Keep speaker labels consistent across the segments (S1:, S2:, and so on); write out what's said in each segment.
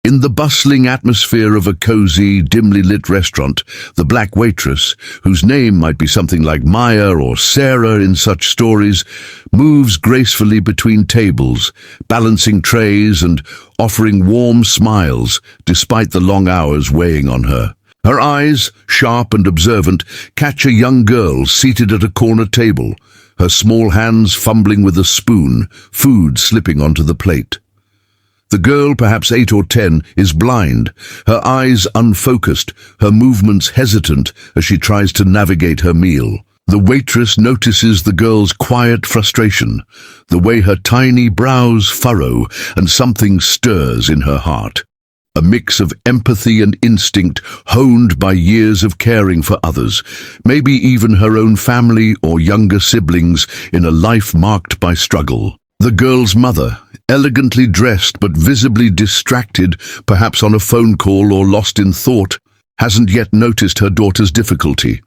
S1: In the bustling atmosphere of a cozy, dimly lit restaurant, the black waitress, whose name might be something like Maya or Sarah in such stories, moves gracefully between tables, balancing trays and offering warm smiles despite the long hours weighing on her. Her eyes, sharp and observant, catch a young girl seated at a corner table, her small hands fumbling with a spoon, food slipping onto the plate. The girl, perhaps 8 or 10, is blind, her eyes unfocused, her movements hesitant as she tries to navigate her meal. The waitress notices the girl's quiet frustration, the way her tiny brows furrow, and something stirs in her heart. A mix of empathy and instinct honed by years of caring for others, maybe even her own family or younger siblings in a life marked by struggle. The girl's mother, elegantly dressed but visibly distracted, perhaps on a phone call or lost in thought, hasn't yet noticed her daughter's difficulty.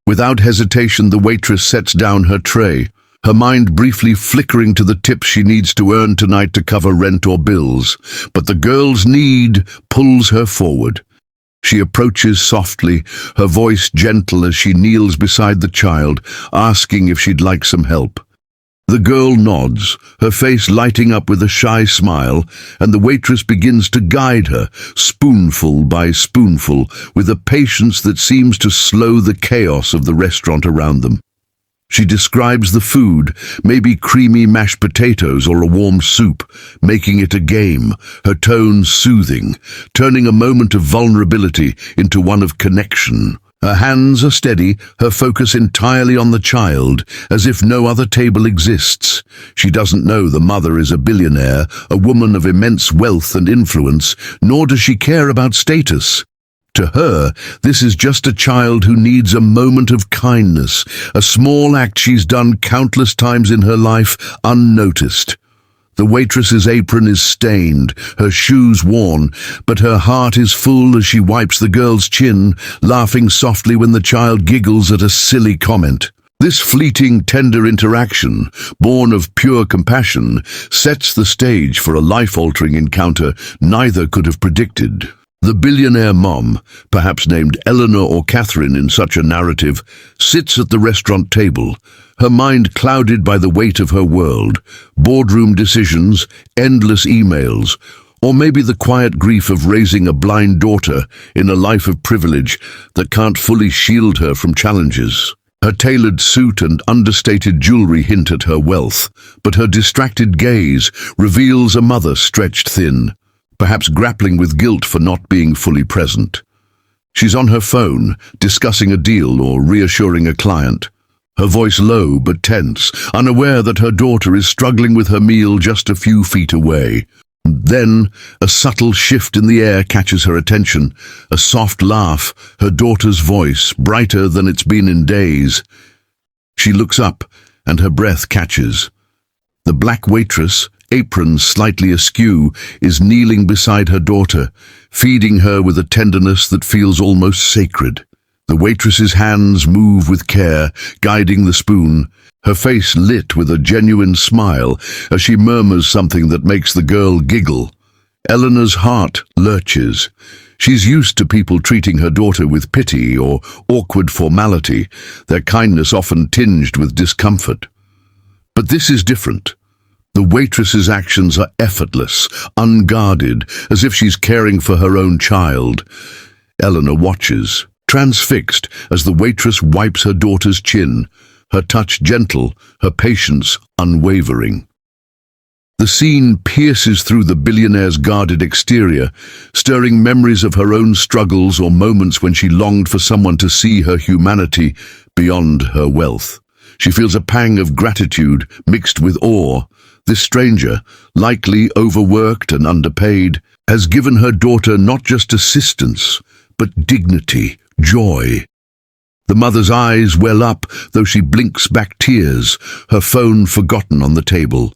S1: Without hesitation, the waitress sets down her tray, her mind briefly flickering to the tips she needs to earn tonight to cover rent or bills. But the girl's need pulls her forward. She approaches softly, her voice gentle as she kneels beside the child, asking if she'd like some help. The girl nods, her face lighting up with a shy smile, and the waitress begins to guide her, spoonful by spoonful, with a patience that seems to slow the chaos of the restaurant around them. She describes the food, maybe creamy mashed potatoes or a warm soup, making it a game, her tone soothing, turning a moment of vulnerability into one of connection. Her hands are steady, her focus entirely on the child, as if no other table exists. She doesn't know the mother is a billionaire, a woman of immense wealth and influence, nor does she care about status. To her, this is just a child who needs a moment of kindness, a small act she's done countless times in her life, unnoticed. The waitress's apron is stained, her shoes worn, but her heart is full as she wipes the girl's chin, laughing softly when the child giggles at a silly comment. This fleeting, tender interaction, born of pure compassion, sets the stage for a life-altering encounter neither could have predicted. The billionaire mom, perhaps named Eleanor or Catherine in such a narrative, sits at the restaurant table, her mind clouded by the weight of her world, boardroom decisions, endless emails, or maybe the quiet grief of raising a blind daughter in a life of privilege that can't fully shield her from challenges. Her tailored suit and understated jewelry hint at her wealth, but her distracted gaze reveals a mother stretched thin, perhaps grappling with guilt for not being fully present. She's on her phone, discussing a deal or reassuring a client, her voice low but tense, unaware that her daughter is struggling with her meal just a few feet away. Then, a subtle shift in the air catches her attention, a soft laugh, her daughter's voice, brighter than it's been in days. She looks up, and her breath catches. The black waitress, apron slightly askew, is kneeling beside her daughter, feeding her with a tenderness that feels almost sacred. The waitress's hands move with care, guiding the spoon, her face lit with a genuine smile as she murmurs something that makes the girl giggle. Eleanor's heart lurches. She's used to people treating her daughter with pity or awkward formality, their kindness often tinged with discomfort. But this is different. The waitress's actions are effortless, unguarded, as if she's caring for her own child. Eleanor watches, transfixed, as the waitress wipes her daughter's chin, her touch gentle, her patience unwavering. The scene pierces through the billionaire's guarded exterior, stirring memories of her own struggles or moments when she longed for someone to see her humanity beyond her wealth. She feels a pang of gratitude mixed with awe. This stranger, likely overworked and underpaid, has given her daughter not just assistance, but dignity, joy. The mother's eyes well up, though she blinks back tears, her phone forgotten on the table.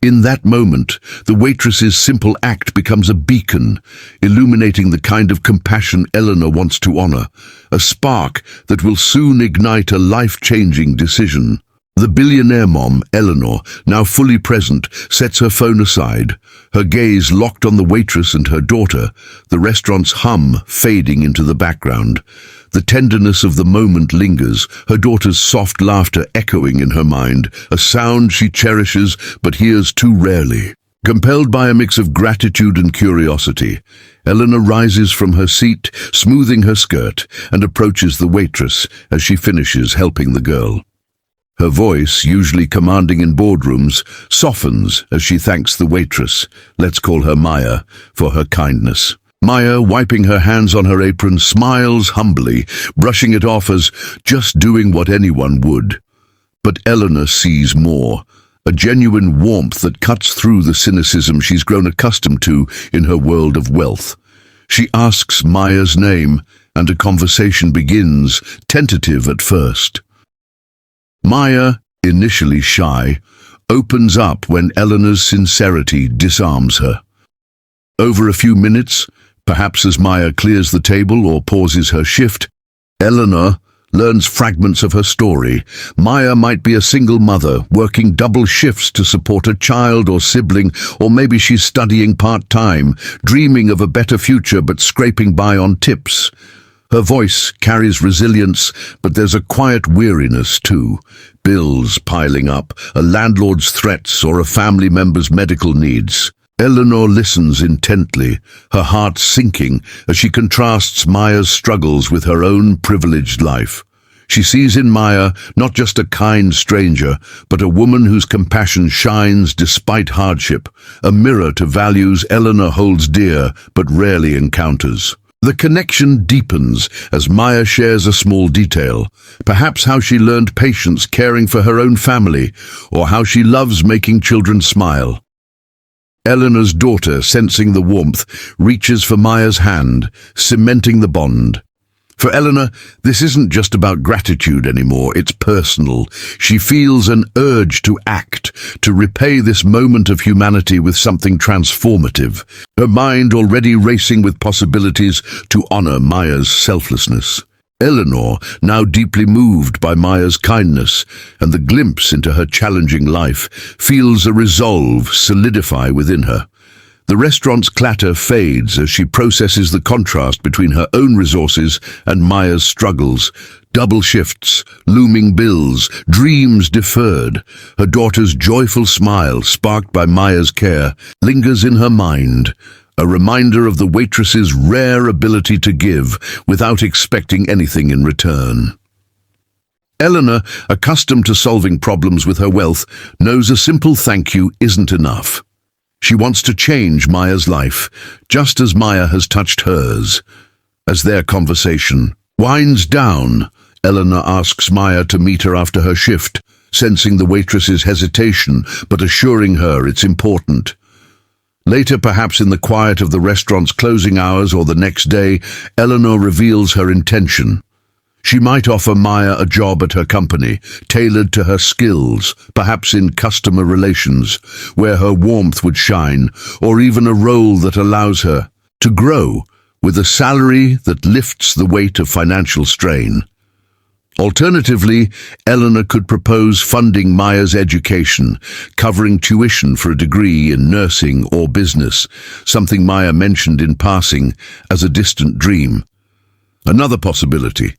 S1: In that moment, the waitress's simple act becomes a beacon, illuminating the kind of compassion Eleanor wants to honor, a spark that will soon ignite a life-changing decision. The billionaire mom, Eleanor, now fully present, sets her phone aside, her gaze locked on the waitress and her daughter, the restaurant's hum fading into the background. The tenderness of the moment lingers, her daughter's soft laughter echoing in her mind, a sound she cherishes but hears too rarely. Compelled by a mix of gratitude and curiosity, Eleanor rises from her seat, smoothing her skirt, and approaches the waitress as she finishes helping the girl. Her voice, usually commanding in boardrooms, softens as she thanks the waitress, let's call her Maya, for her kindness. Maya, wiping her hands on her apron, smiles humbly, brushing it off as just doing what anyone would. But Eleanor sees more, a genuine warmth that cuts through the cynicism she's grown accustomed to in her world of wealth. She asks Maya's name, and a conversation begins, tentative at first. Maya, initially shy, opens up when Eleanor's sincerity disarms her. Over a few minutes, perhaps as Maya clears the table or pauses her shift, Eleanor learns fragments of her story. Maya might be a single mother, working double shifts to support a child or sibling, or maybe she's studying part-time, dreaming of a better future but scraping by on tips. Her voice carries resilience, but there's a quiet weariness too. Bills piling up, a landlord's threats, or a family member's medical needs. Eleanor listens intently, her heart sinking as she contrasts Maya's struggles with her own privileged life. She sees in Maya not just a kind stranger, but a woman whose compassion shines despite hardship, a mirror to values Eleanor holds dear but rarely encounters. The connection deepens as Maya shares a small detail, perhaps how she learned patience caring for her own family, or how she loves making children smile. Eleanor's daughter, sensing the warmth, reaches for Maya's hand, cementing the bond. For Eleanor, this isn't just about gratitude anymore, it's personal. She feels an urge to act, to repay this moment of humanity with something transformative, her mind already racing with possibilities to honor Maya's selflessness. Eleanor, now deeply moved by Maya's kindness and the glimpse into her challenging life, feels a resolve solidify within her. The restaurant's clatter fades as she processes the contrast between her own resources and Maya's struggles. Double shifts, looming bills, dreams deferred. Her daughter's joyful smile, sparked by Maya's care, lingers in her mind, a reminder of the waitress's rare ability to give without expecting anything in return. Eleanor, accustomed to solving problems with her wealth, knows a simple thank you isn't enough. She wants to change Maya's life, just as Maya has touched hers. As their conversation winds down, Eleanor asks Maya to meet her after her shift, sensing the waitress's hesitation but assuring her it's important. Later, perhaps in the quiet of the restaurant's closing hours or the next day, Eleanor reveals her intention. She might offer Maya a job at her company, tailored to her skills, perhaps in customer relations, where her warmth would shine, or even a role that allows her to grow with a salary that lifts the weight of financial strain. Alternatively, Eleanor could propose funding Maya's education, covering tuition for a degree in nursing or business, something Maya mentioned in passing as a distant dream. Another possibility.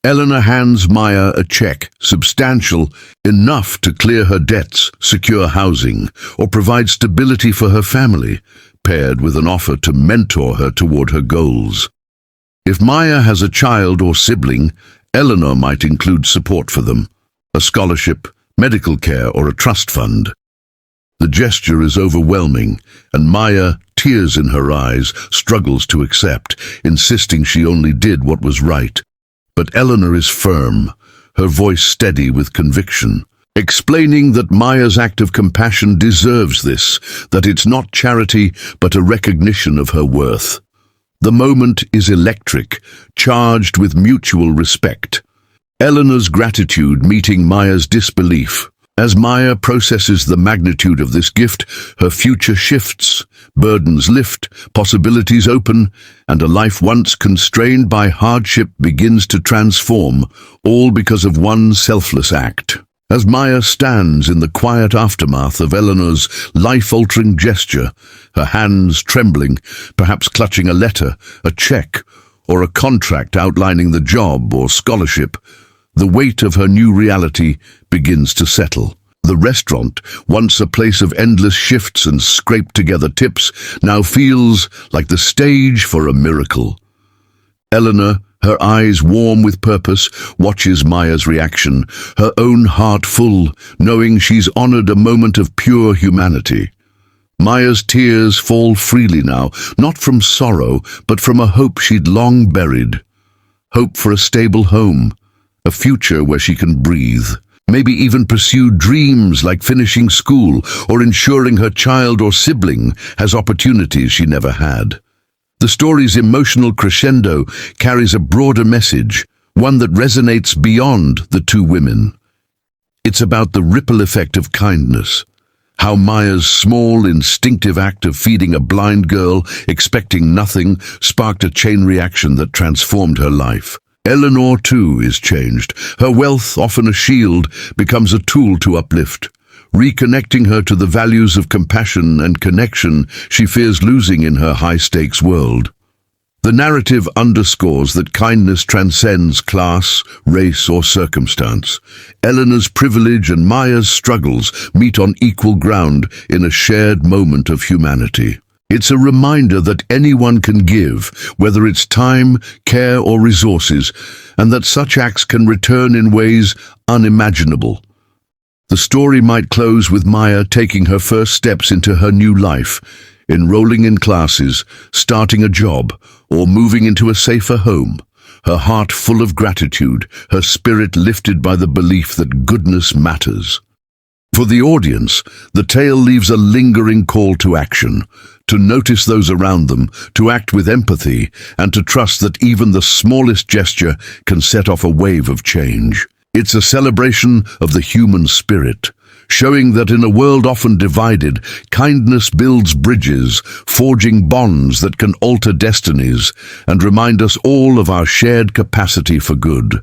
S1: Eleanor hands Maya a check, substantial enough to clear her debts, secure housing, or provide stability for her family, paired with an offer to mentor her toward her goals. If Maya has a child or sibling, Eleanor might include support for them, a scholarship, medical care, or a trust fund. The gesture is overwhelming, and Maya, tears in her eyes, struggles to accept, insisting she only did what was right. But Eleanor is firm, her voice steady with conviction, explaining that Maya's act of compassion deserves this, that it's not charity but a recognition of her worth. The moment is electric, charged with mutual respect. Eleanor's gratitude meeting Maya's disbelief. As Maya processes the magnitude of this gift, her future shifts, burdens lift, possibilities open, and a life once constrained by hardship begins to transform, all because of one selfless act. As Maya stands in the quiet aftermath of Eleanor's life-altering gesture, her hands trembling, perhaps clutching a letter, a check, or a contract outlining the job or scholarship, the weight of her new reality begins to settle. The restaurant, once a place of endless shifts and scraped-together tips, now feels like the stage for a miracle. Eleanor, her eyes warm with purpose, watches Maya's reaction, her own heart full, knowing she's honored a moment of pure humanity. Maya's tears fall freely now, not from sorrow, but from a hope she'd long buried. Hope for a stable home, a future where she can breathe. Maybe even pursue dreams like finishing school or ensuring her child or sibling has opportunities she never had. The story's emotional crescendo carries a broader message, one that resonates beyond the two women. It's about the ripple effect of kindness, how Maya's small, instinctive act of feeding a blind girl, expecting nothing, sparked a chain reaction that transformed her life. Eleanor, too, is changed. Her wealth, often a shield, becomes a tool to uplift, reconnecting her to the values of compassion and connection she fears losing in her high-stakes world. The narrative underscores that kindness transcends class, race, or circumstance. Eleanor's privilege and Maya's struggles meet on equal ground in a shared moment of humanity. It's a reminder that anyone can give, whether it's time, care, or resources, and that such acts can return in ways unimaginable. The story might close with Maya taking her first steps into her new life, enrolling in classes, starting a job, or moving into a safer home, her heart full of gratitude, her spirit lifted by the belief that goodness matters. For the audience, the tale leaves a lingering call to action, to notice those around them, to act with empathy, and to trust that even the smallest gesture can set off a wave of change. It's a celebration of the human spirit, showing that in a world often divided, kindness builds bridges, forging bonds that can alter destinies and remind us all of our shared capacity for good.